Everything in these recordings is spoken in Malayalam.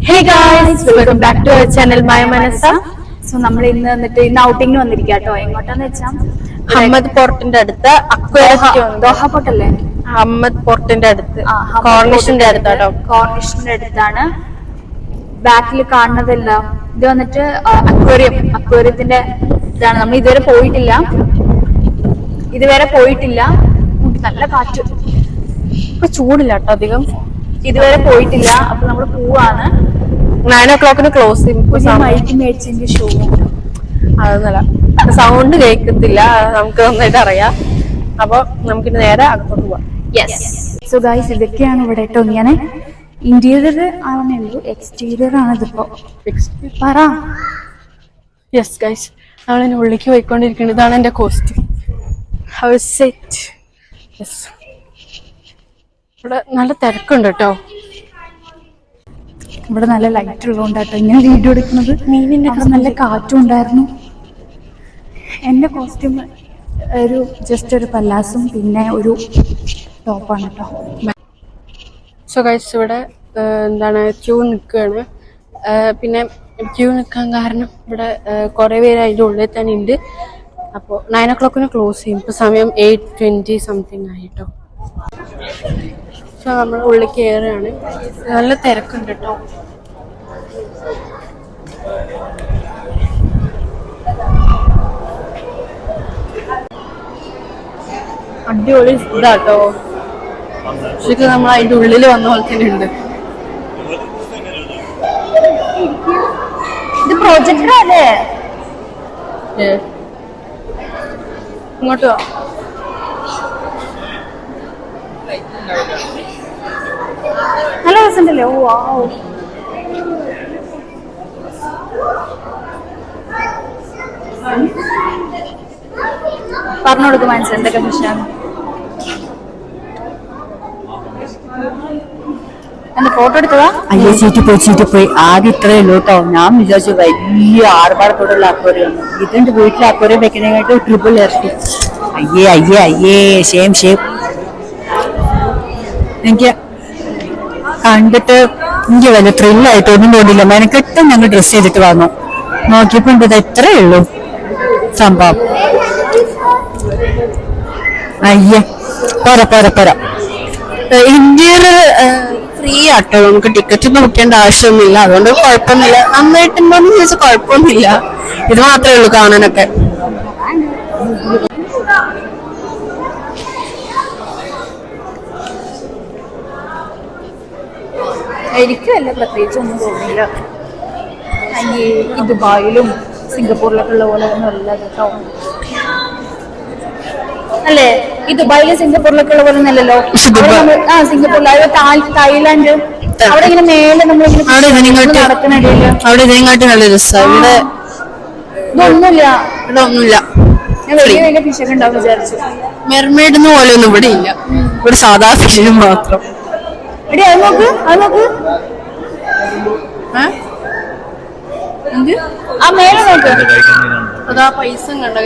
Hey guys, welcome back to our channel Maya Manasa. So നമ്മൾ ഇന്ന് ഔട്ടിംഗ് വന്നിരിക്കാട്ടോ. എങ്ങോട്ടാന്ന് വെച്ചാൽ ഹമ്മദ് പോർട്ടിന്റെ അടുത്ത് ദോഹ പോർട്ട് അല്ലേ? ഹമ്മദ് പോർട്ടിന്റെ അടുത്ത് കോർണിഷിന്റെ അടുത്താട്ടോ. കോർണിഷിന്റെ അടുത്താണ്. ബാക്കിൽ കാണുന്നതെല്ലാം ഇത് വന്നിട്ട് അക്വേറിയത്തിന്റെ ഇതാണ്. നമ്മൾ ഇതുവരെ പോയിട്ടില്ല. നല്ല കാറ്റ്, ഇപ്പൊ ചൂടില്ല കേട്ടോ അധികം. ഇതുവരെ പോയിട്ടില്ല. അപ്പൊ നമ്മള് പോവാണ്. 9 o'clock ക്ലോസ് ചെയ്യും. മൈക്ക് മേടിച്ചതിന്റെ ഷോ അതൊന്നല്ല, സൗണ്ട് കേൾക്കത്തില്ല, നമുക്ക് നന്നായിട്ട് അറിയാം. അപ്പൊ നമുക്കിനി നേരെ അകത്തോട്ട് പോവാം. സോ ഗൈസ്, ഇതൊക്കെയാണ് ഇവിടെ കേട്ടോ. ഞാൻ ഇന്റീരിയർ ആവുന്നേ ഉള്ളൂ, എക്സ്റ്റീരിയർ ആണ് ഇതിപ്പോ. പറ. യെസ് ഗൈസ്, നമ്മളിനി ഉള്ളിലേക്ക് പോയിക്കൊണ്ടിരിക്കുന്നത്. ഇതാണ് എന്റെ കോസ്റ്റ്യൂം. House set. യെസ്, ഇവിടെ നല്ല തിരക്കുണ്ട് കേട്ടോ. ഇവിടെ നല്ല ലൈറ്റ് ഉള്ളതുകൊണ്ടാട്ടോ ഇങ്ങനെ വീഡിയോ എടുക്കുന്നത്. മീനിന്റെ നല്ല കാറ്റും ഉണ്ടായിരുന്നു. എന്റെ കോസ്റ്റ്യൂം ജസ്റ്റ് ഒരു പല്ലാസും പിന്നെ ഒരു ടോപ്പാണ് കേട്ടോ. സോ ഗൈസ്, ഇവിടെ ക്യൂ നിൽക്കുകയാണ്. പിന്നെ ക്യൂ നിൽക്കാൻ കാരണം ഇവിടെ കുറെ പേര് അതിൻ്റെ ഉള്ളിൽ തന്നെ ഉണ്ട്. അപ്പോൾ 9 o'clock ക്ലോസ് ചെയ്യും. ഇപ്പൊ സമയം 8:20 സംതിങ് ആയിട്ടോ. സോ നമ്മൾ ഉള്ളിൽ കയറുകയാണ്. നല്ല തിരക്കുണ്ട് കേട്ടോ. അടിപൊളി ഇതാട്ടോ. ശരിക്കും നമ്മൾ അതിന്റെ ഉള്ളിൽ വന്ന പോലെ തന്നെ ഉണ്ട്. ഇത് പ്രൊജക്ടർ അല്ലേ? ഇങ്ങോട്ട് വാ. നല്ല രസമുണ്ടല്ലേ? ഓ വാവ്. പറഞ്ഞു കൊടുക്കും മനസ്സിൽ എന്തൊക്കെ പ്രശ്നമാണ്. എന്റെ ഫോട്ടോ എടുത്തതാ? അയ്യോ, ചീറ്റി പോയി. ആദ്യം ഇത്രയേ ഉള്ളൂ കേട്ടോ. ഞാൻ വിചാരിച്ചു വലിയ ആർഭാടത്തോടുള്ള അക്വേറിയം. ഇതിന്റെ വീട്ടിലെ അക്വേറിയം വെക്കുന്നതിനായിട്ട് ട്രിപ്പിൾ ഇറക്കി. അയ്യേ ഷേം. എനിക്ക് കണ്ടിട്ട് എനിക്ക് വലിയ ത്രില്ലായിട്ട് ഒന്നും തോന്നില്ല. മെനക്കെട്ട് ഞങ്ങൾ ഡ്രസ് ചെയ്തിട്ട് വന്നു. നോക്കിയപ്പോ ഇത് ഇത്രയേ ഉള്ളൂ സംഭവം. അയ്യേ, പോരാ. ഇന്ത്യയിൽ ഫ്രീ ആട്ടോ, നമുക്ക് ടിക്കറ്റ് ഒന്നും ബുക്ക് ചെയ്യേണ്ട ആവശ്യമൊന്നുമില്ല. അതുകൊണ്ട് കുഴപ്പമൊന്നുമില്ല. നന്നായിട്ടുണ്ടോന്ന് ചോദിച്ചാൽ കുഴപ്പമൊന്നുമില്ല. ഇത് മാത്രമേ ഉള്ളൂ കാണാനൊക്കെ. എനിക്ക് വല്ല പ്രത്യേകിച്ച് ഒന്നും തോന്നിയില്ല. ഈ ദുബായിലും സിംഗപ്പൂരിലൊക്കെ ഉള്ള പോലെ ഒന്നും അല്ല കേട്ടോ. അല്ലേ? ഈ ദുബായിലും സിംഗപ്പൂരിലൊക്കെ ഉള്ള പോലെ ഒന്നല്ലല്ലോ. സിംഗപ്പൂരിൽ, തായ്ലാന്റ്, അവിടെ ഇങ്ങനെ മേലെ നമ്മളിങ്ങനെ നടക്കണിടയില് അവിടെ ഇതിനെക്കാട്ടി നല്ല രസമാണ്. ഇതൊന്നുമില്ല. ഞാൻ വലിയ ഫിഷൊക്കെ ഉണ്ടാവും വിചാരിച്ചു. മെർമെയ്ഡ് പോലെ ഒന്നും ഇവിടെ ഇല്ല. ഇവിടെ സാധാ ഫിഷ് മാത്രം. എടി അത് നോക്ക്. ആ മേലെ നോക്ക്. അതാ പൈസ കണ്ട.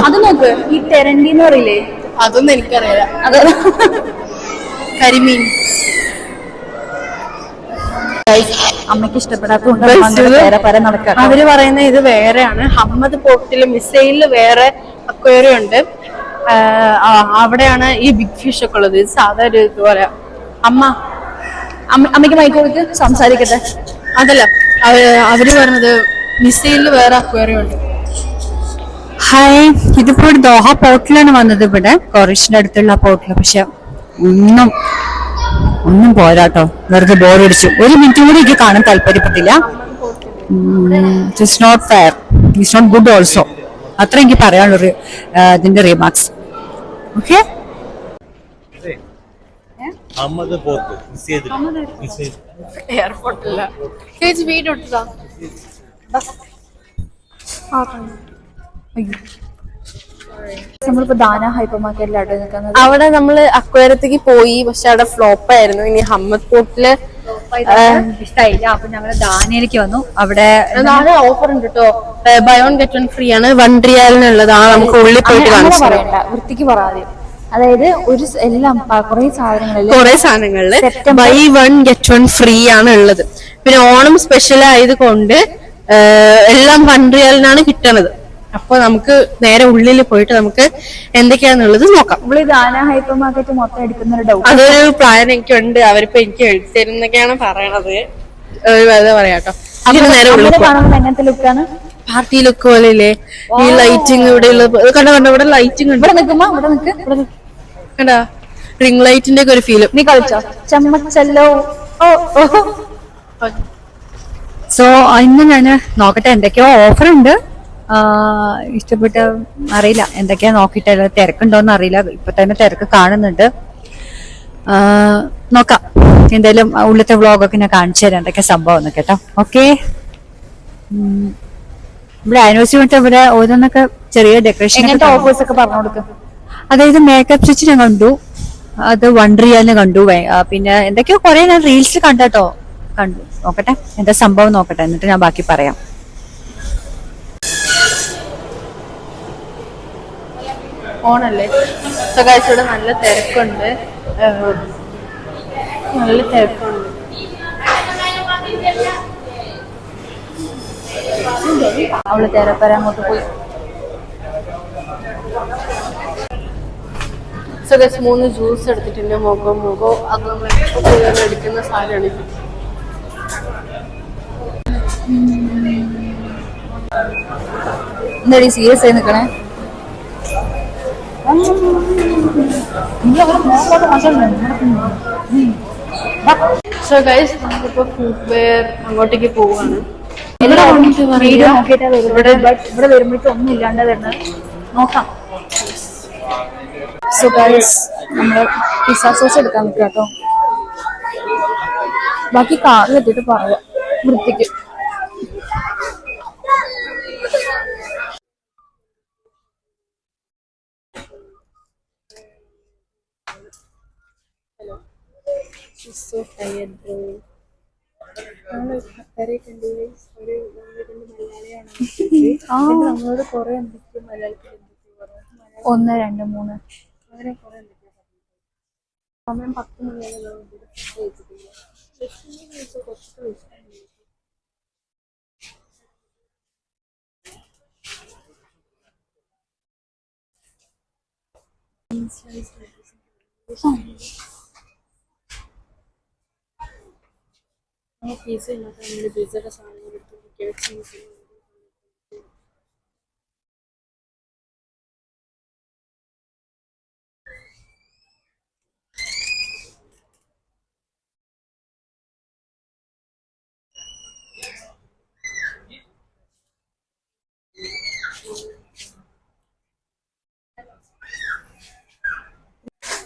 അത് നോക്ക്. ഈ തെരണ്ടി എന്ന് പറയില്ലേ? അതൊന്നും എനിക്കറിയില്ല. അത് കരിമീൻ. അമ്മയ്ക്ക് ഇഷ്ടപ്പെടാത്തതുകൊണ്ട് നടക്കാം. അവര് പറയുന്നത് ഇത് വേറെയാണ്. ഹമ്മദ് പോർട്ടില് മിസൈലില് വേറെ അക്വേറിയം ഉണ്ട്. അവിടെയാണ് ഈ ബിഗ് ഫിഷ് ഒക്കെ ഉള്ളത്. ഇത് സാധാ ഒരു ഇതുപോലെ. അമ്മയ്ക്ക് മൈക്ക് കൊടുത്ത് സംസാരിക്കട്ടെ. അതല്ല, അവര് പറഞ്ഞത് മിസൈലില് വേറെ അക്വേറിയം ഉണ്ട്. ഹായ്, ഇതിപ്പോ ദോഹ പോർട്ടിലാണ് വന്നത്. ഇവിടെ കോറിഷിന്റെ അടുത്തുള്ള പോർട്ടില്. പക്ഷെ ഒന്നും പോരാട്ടോ, വെറുതെ ബോറടിച്ചു. ഒരു മിനിറ്റ് കൂടി എനിക്ക് കാണാൻ താല്പര്യപ്പെട്ടില്ല. It's not fair, it's not good also. അത്ര എനിക്ക് പറയാനുള്ളൊരു ഇതിന്റെ റീമാർക്സ്. ഓക്കെ, എയർപോർട്ടില്ല ചേച്ചി വീഡിയോ എടുത്തതാ. നമ്മളിപ്പോ ദാന ഹൈപ്പർ മാർക്കറ്റിലാട്ടോ നിൽക്കുന്നത്. അവിടെ നമ്മള് അക്വേറിയത്തേക്ക് പോയി, പക്ഷെ അവിടെ ഫ്ലോപ്പ് ആയിരുന്നു. ഇനി ഹമ്മദ് പോർട്ടില് ഇഷ്ടമായില്ല. അപ്പൊ ഞങ്ങള് ദാനയിലേക്ക് വന്നു. അവിടെ ഓഫർ ഉണ്ട് കേട്ടോ. Buy one get one free ആണ്. 1 റിയാലിനുള്ളതാണ്. നമുക്ക് ഉള്ളിൽ പോയിട്ട് പറയണ്ട, വൃത്തിക്ക് പറയാതെ അതായത് ഒരു എല്ലാം കുറെ സാധനങ്ങളില് ബൈ 1 get 1 ഫ്രീ ആണ് ഉള്ളത്. പിന്നെ ഓണം സ്പെഷ്യൽ ആയതുകൊണ്ട് എല്ലാം 1 റിയാലിനാണ് കിട്ടണത്. അപ്പൊ നമുക്ക് നേരെ ഉള്ളിൽ പോയിട്ട് നമുക്ക് എന്തൊക്കെയാന്നുള്ളത് നോക്കാം. ഹൈപ്പർ മാർക്കറ്റ് മൊത്തം എടുക്കുന്ന ഒരു ഡൗട്ട്. അതൊരു പ്ലാൻ എനിക്കുണ്ട്. അവരിപ്പോ എനിക്ക് എഴുതിത്തരുന്നൊക്കെയാണ് പറയണത്. പറയാട്ടോ. എങ്ങനത്തെ ലുക്കാണ്? പാർട്ടി ലുക്ക് പോലെയല്ലേ ഈ ലൈറ്റിങ് ഇവിടെ ഉള്ളത്. കണ്ടോ ഇവിടെ ലൈറ്റിംഗ് ഉണ്ട്. കണ്ടാ റിംഗ് ലൈറ്റിന്റെ ഒക്കെ ഒരു ഫീല്. നീ കളിച്ചോ? ചമ്മച്ചല്ലോ. സോ ഇന്ന് ഞാൻ നോക്കട്ടെ എന്തൊക്കെയോ ഓഫർ ഉണ്ട്. ഇഷ്ടപ്പെട്ട അറിയില്ല എന്തൊക്കെയാ നോക്കിയിട്ട് തിരക്കുണ്ടോന്ന് അറിയില്ല. ഇപ്പൊ തന്നെ തിരക്ക് കാണുന്നുണ്ട്. നോക്കാം. എന്തായാലും ഉള്ളത്തെ വ്ളോഗൊക്കെ ഞാൻ കാണിച്ചു തരാം എന്തൊക്കെ സംഭവം കേട്ടോ. ഓക്കെ. ഇവിടെ ആനിവേഴ്സറി വേണ്ടി ഇവിടെ ഓരോന്നൊക്കെ ചെറിയ ഡെക്കറേഷൻ ഓഫേഴ്സ് ഒക്കെ പറഞ്ഞു കൊടുക്കും. അതായത് മേക്കപ്പ് സ്റ്റിച്ച് ഞാൻ കണ്ടു. അത് 1 റിയാലിന് കണ്ടു. പിന്നെ എന്തൊക്കെയോ കുറെ ഞാൻ റീൽസ് കണ്ടു. നോക്കട്ടെ എന്താ സംഭവം നോക്കട്ടെ, എന്നിട്ട് ഞാൻ ബാക്കി പറയാം. ഓണല്ലേ. ഇവിടെ നല്ല തിരക്കുണ്ട്. അവള് തിരപ്പര അങ്ങോട്ട് പോയി. 3 ജ്യൂസ് എടുത്തിട്ടുണ്ട്. മുഖം എടുക്കുന്ന സാധനമാണ് ഇത്. എന്താ സീരിയസ് ആയി നിക്കണേ? സോ ഗൈസ് നമ്മളിപ്പോ ഫുഡ് വെയർ അങ്ങോട്ടേക്ക് പോവാണ്. ഇവിടെ വരുമ്പോഴേക്കും ഒന്നും ഇല്ലാണ്ട് വരുന്നത് നോക്കാം. സോ ഗൈസ് നമ്മള് പിസ്സ സോസ് എടുക്കാൻ പറ്റും കേട്ടോ. ബാക്കി കാറിൽ എത്തിയിട്ട് പറയാം വൃത്തിക്ക്. നമ്മളോട് കുറെ എന്തൊക്കെയോ മലയാളത്തിൽ 1 2 3 അങ്ങനെ കുറെ എന്തൊക്കെയോ സമയം 10 മണിയാണ്. പീസ ഇല്ലാത്ത പിസയുടെ സാധനങ്ങൾ എടുത്തു.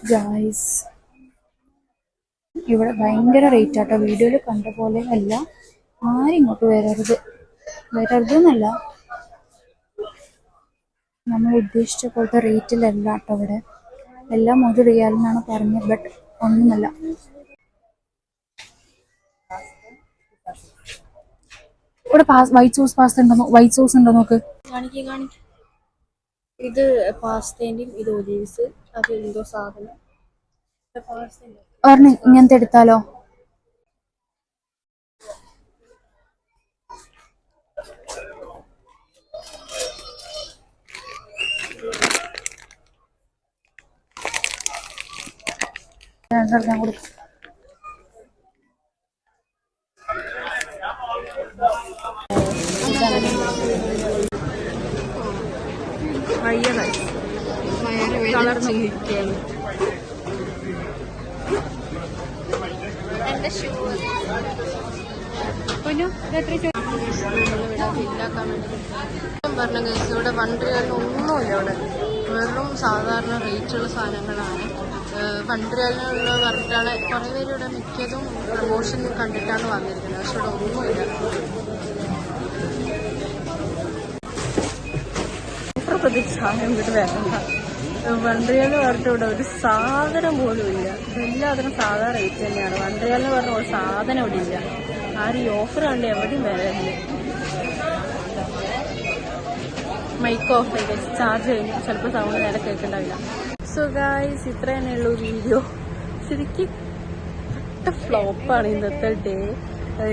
ഗായ്സ് ഇവിടെ ഭയങ്കര റേറ്റ് ആട്ടോ. വീഡിയോയിൽ കണ്ട പോലെ അല്ല. ആരും ഇങ്ങോട്ട് വരരുതെന്നല്ല, നമ്മൾ ഉദ്ദേശിച്ച പോലത്തെ റേറ്റിലല്ല കേട്ടോ. ഇവിടെ എല്ലാം 1 റിയാലിനാണ് പറഞ്ഞത്. ബട്ട് ഒന്നുമല്ല. ഇവിടെ വൈറ്റ് സോസ് ഉണ്ടോ നോക്ക്. ഇത് പാസ്തേന്റെയും ഇത് ഒലീവ്സ്. അത് എന്തോ സാധനം. ഇങ്ങനത്തെ എടുത്താലോ? ഞാൻ കൊടുക്കും. കളർന്നിരിക്കുകയാണ്. പറഞ്ഞ കേസ് ഇവിടെ 1 റിയാലിന് ഒന്നുമില്ല. ഇവിടെ വെറും സാധാരണ റേറ്റുള്ള സാധനങ്ങളാണ്. 1 റിയാലിനുള്ള പറഞ്ഞിട്ടാണ് കുറേ പേര് ഇവിടെ മിക്കതും പ്രൊമോഷൻ കണ്ടിട്ടാണ് വന്നിരിക്കുന്നത്. പക്ഷെ ഇവിടെ ഒന്നുമില്ല. സാധനം ഇവിടെ വേണ്ട. 1 റിയാലിന് പറഞ്ഞിട്ട് ഇവിടെ ഒരു സാധനം പോലും ഇല്ല. എല്ലാത്തിനും സാധാരണ റേറ്റ് തന്നെയാണ്. 1 റിയാലിന് പറഞ്ഞ ഒരു സാധനം ഇവിടെ ഇല്ല. ആരും ഈ ഓഫർ കണ്ട് എവിടെയും വരാനില്ല. മൈക്ക് ഓഫ് ചെയ്ത് ചാർജ് കഴിഞ്ഞു. ചിലപ്പോൾ സൗണ്ട് നേരെ കേൾക്കുന്നുണ്ടാവില്ല. സോ ഗൈസ് ഇത്ര തന്നെയുള്ളൂ വീഡിയോ. ശരിക്കും ഫ്ലോപ്പാണ് ഇന്നത്തെ ഡേ.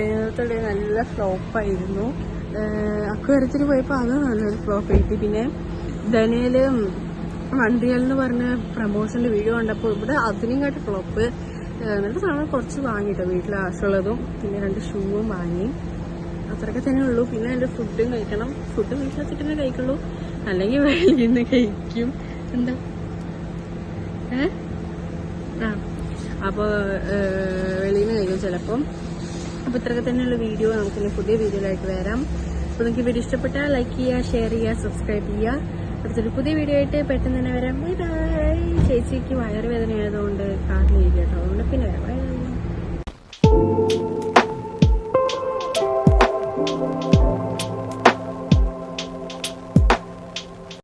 ഇന്നത്തെ ഡേ നല്ല ഫ്ലോപ്പായിരുന്നു. അക്വേറിയത്തിന് പോയപ്പോൾ അത് നല്ലൊരു ഫ്ലോപ്പ് കിട്ടി. പിന്നെ ധനയില് വണ്ടികൾ എന്ന് പറഞ്ഞ പ്രമോഷന്റെ വീഡിയോ കണ്ടപ്പോൾ ഇവിടെ അതിനും കാട്ടി ഫ്ലോപ്പ്. എന്നിട്ട് സാധനം കുറച്ച് വാങ്ങിട്ടോ, വീട്ടിൽ ആവശ്യമുള്ളതും പിന്നെ 2 ഷൂവും വാങ്ങി. അത്രയൊക്കെ തന്നെ ഉള്ളൂ. പിന്നെ എൻ്റെ ഫുഡും കഴിക്കണം. ഫുഡ് വീട്ടിലെത്തിട്ട് തന്നെ കഴിക്കുള്ളൂ, അല്ലെങ്കിൽ വെളിയിൽ നിന്ന് കഴിക്കും. എന്താ അപ്പോൾ വെളിയിൽ നിന്ന് കഴിക്കും ചിലപ്പം. അപ്പോൾ ഇത്രയൊക്കെ തന്നെയുള്ള വീഡിയോ. നമുക്കിനി പുതിയ വീഡിയോയിലായിട്ട് വരാം. അപ്പോൾ നിങ്ങൾക്ക് വീഡിയോ ഇഷ്ടപ്പെട്ടാൽ ലൈക്ക് ചെയ്യുക, ഷെയർ ചെയ്യുക, സബ്സ്ക്രൈബ് ചെയ്യുക. അടുത്തൊരു പുതിയ വീഡിയോ ആയിട്ട് പെട്ടെന്ന് തന്നെ വരാം. Bye bye. ചേച്ചിക്ക് വയറുവേദന ആയതുകൊണ്ട് കാറിൽ ഇരിക്കട്ടോ, അതുകൊണ്ട് പിന്നെ വരാം. Bye bye.